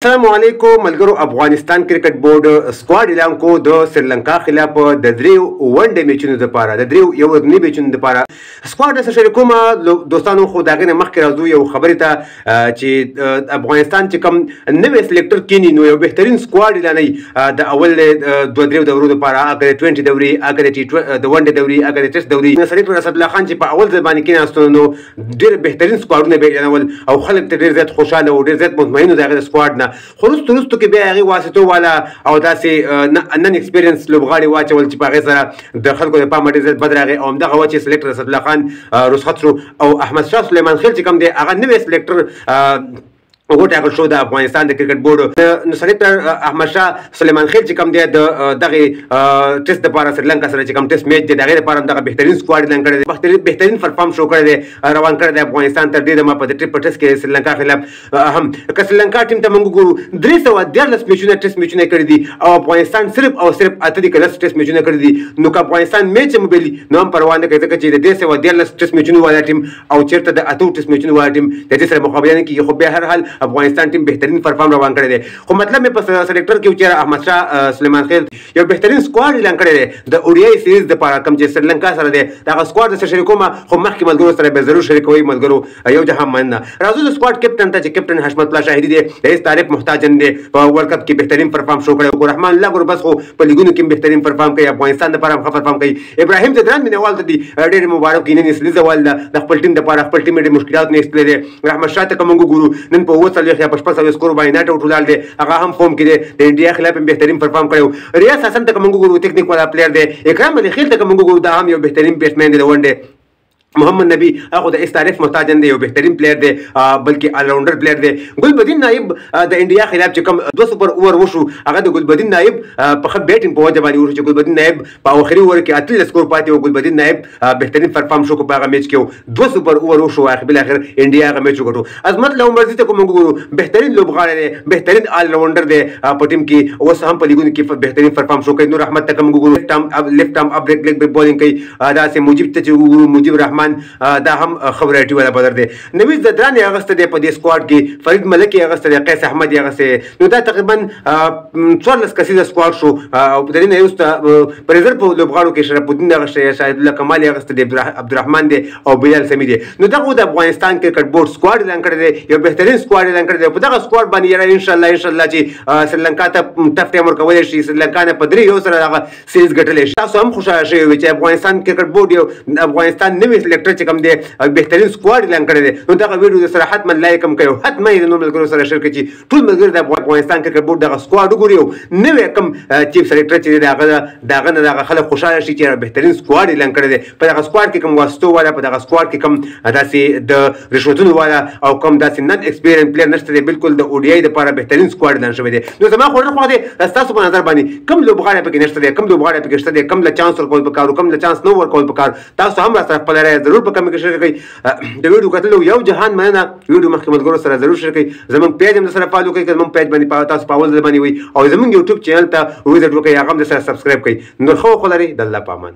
السلام علیکم ملګرو. افغانستان کرکټ بورډ سکواډ اعلان کو د سریلانکا خلاف د دریو ون ډے میچونو لپاره د دریو یو ورځني میچونو لپاره سکواډ سره شریکوم دوستانو. خو داغه نه مخکې راځو یو خبره ته چې افغانستان چې کوم نوې سلیکټر کینی نو یو بهترین سکواډ اعلانوي د اول دوه دریو دورو لپاره، اگر 20 دوري، اگر د ون ډے دوري، اگر ټیسټ دوري. سلیکټر اسد الله خان چې په اول ځل باندې کېناستو نو ډېر بهترین سکواډونه به اعلانول او خلک ته ډېر زیات خوشاله او ډېر زیات مطمئن دغه سکواډ نه. خو وروستو کې بیا هغې واسطو والا او داسې نن ایکسپیرینس لوبغاړي واچول چې په هغې سره د خلکو د پامه ډېر زیات بد راغی او همدغه وه چې سلیکټر اسد الله خان رخصت شو او احمد شاه سلیمان خیل چې کوم دی هغه نوی سلیکټر وټاکل شو د افغانستان د کرکټ بورډ. نو سلیکټر احمد شاه سلیمان خیل چې کوم دی د دغه ټیسټ لپاره سریلانکا سره چې کوم ټیسټ میچ دی د هغې لپاره دغه بهترین سکواډ اعلان کړی دی، بهترین پرفارم شو کړی دی، روان کړی دی افغانستان تر دې دمه په د ټریپل ټیسټ کې سریلانکا خلاف. هم که سریلانکا ټیم ته موږ وګورو 314 میچونه ټیسټ میچونه کړي دي او افغانستان صرف او صرف 8 ټیسټ میچونه کړي دي. نو که افغانستان میچ هم وبېلي نو هم پروا نه کوي ځکه چې د 314 ټیسټ میچونو والا ټیم او چېرته د 8 ټیسټ میچونو والا ټیم د دې سره مقابله نه کېږي. خو بیا هر حال افغانستان ټیم بهترین پرفارم روان کړی دی. خو مطلب مې په سلیکټر کې چې احمد شاه سلیمان خیل یو بهترین سکواډ اعلان کړی دی د اوډیای سیریز لپاره کوم چې سریلانکا سره دی دغه سکواډ سره شریکوم. خو مخکې ملګرو سره به ضرور شریکوئ ملګرو یو جهان مننه. راځو د سکواډ کپټن ته چې کپټن حشمت الله شاهدي دی د هیڅ تعریف محتاج نه دی. په ورلډ کپ کې بهترین پرفارم شو کړی او رحمان الله ګربز خو په لیګونو کې بهترین پرفارم کوي، افغانستان لپاره هم ښه پرفارم کوي. ابراهیم ځدران مینوال ته دی ډېر مبارک نن اصلي زوال د خپل ټیم لپاره خپل ټیم ډېر مشکلات نه ایستلی دی. رحمت شاه ته که موږ وګورو نن په 40 یا 55 سکور باندې ناټ آوټ ولاړ دی، هغه هم فورم کې دی، د انډیا خلاف هم بهترین پرفارم کړی. ریاض حسن ته که موږ وګورو ټیکنیک والا پلیر دی. اکرام علي خیل ته که موږ وګورو دا هم یو بهترین بیټسمین دی د ون ډے. محمد نبی هغه د استعریف محتاج نه دی، یو بهترین پلیر دی بلکې آل راونډر پلیر دی. ګلبدین نایب د انډیا خلاف چې کوم 2 سپر اوور وشو هغه د ګلبدین نایب په ښه بیټینګ په وجه باندې وشو چې ګلبدین نایب په اخري اوور کې 18 سکور پاتې و. ګلبدین نایب بهترین پرفارم شو په هغه میچ کې 2 سپر اوور وشو، بل اخر انډیا هغه میچ وګټو. عظمت الله عمرزي ته کوم وګورو بهترین لوبغاړی دی، بهترین آل راونډر دی په ټیم کې، اوس هم په لیګونو کې بهترین پرفارم شو کوي. نور احمد ته کوم وګورو لیفټ ارم اب لیګ بولینګ کوي. دا سه مجيب ته چې وګورو مجيب رحمان دا هم خبراتي والا بدر دی. نویز زدران یې اغسته دی په دې سکواډ کې، فرید ملک یې اغسته دی، قیس احمد یې اغسته. نو دا تقریبا 14 کسیزه سکواډ شو او د دې نه وروسته په ریزرو لوبغاړو کې شرف الدین اغسته، شاهد الله کمال یې اغسته دی، عبدالرحمن دی او بلال سمی دی. نو دغه د افغانستان کرکټ بورډ سکواډ اعلان کړی دی، یو بهترین سکواډ اعلان کړی دی. په دغه سکواډ باندې یاره ان شاء الله چې سریلانکا ته ټف ټایم ورکولی شي، سریلانکا نه په 3 سره دغه سیریز ګټلی شي. تاسو هم خوشحاله شوي وئ چې افغانستان کرکټ بورډ یو افغانستان نوی سلیکټر چې کوم دی بهترین سکواډ اعلان کړی دی. نو دغه ویډیو سره حتما لایک هم کړئ، حتما یې د نورو ملګرو سره شیر کړئ چې ټول ملګري د افغانستان کرکټ بورډ دغه سکواډ وګوري او نوی کوم چیف سلیکټر چې دی دغه نه دغه خلک خوشحاله شي چې بهترین سکواډ اعلان کړی دی. په دغه سکواډ کې کوم واسطو والا، په دغه سکواډ کې کوم داسې د رشوتونو والا او کوم داسې نن ایکسپیرینس پلیر نشته دی. بالکل د اوډیای لپاره بهترین سکواډ اعلان شوی دی. نو زما خوږه خو دی تاسو په نظر باندې کوم لوبغاړی پکې نشته دی، کوم لوبغاړی پکې شته دی، کوم له چانس ورکول پکار، کوم له چانس نو ورکول پکار، تاسو هم را سره خپل رائے ضرور په کمنټ کې شریک کړئ. د ویډیو کتلو یو جهان مننه. ویډیو مخکې ملګرو سره ضرور شریک کړئ، زموږ پیج هم سره فالو کړئ، زموږ پیج باندې تاسو په اول ځل باندې وي او زموږ یوټیوب چینل ته وزټ وکړئ، هغه هم سره سبسکرایب کړئ. نور خو لري د الله پامان.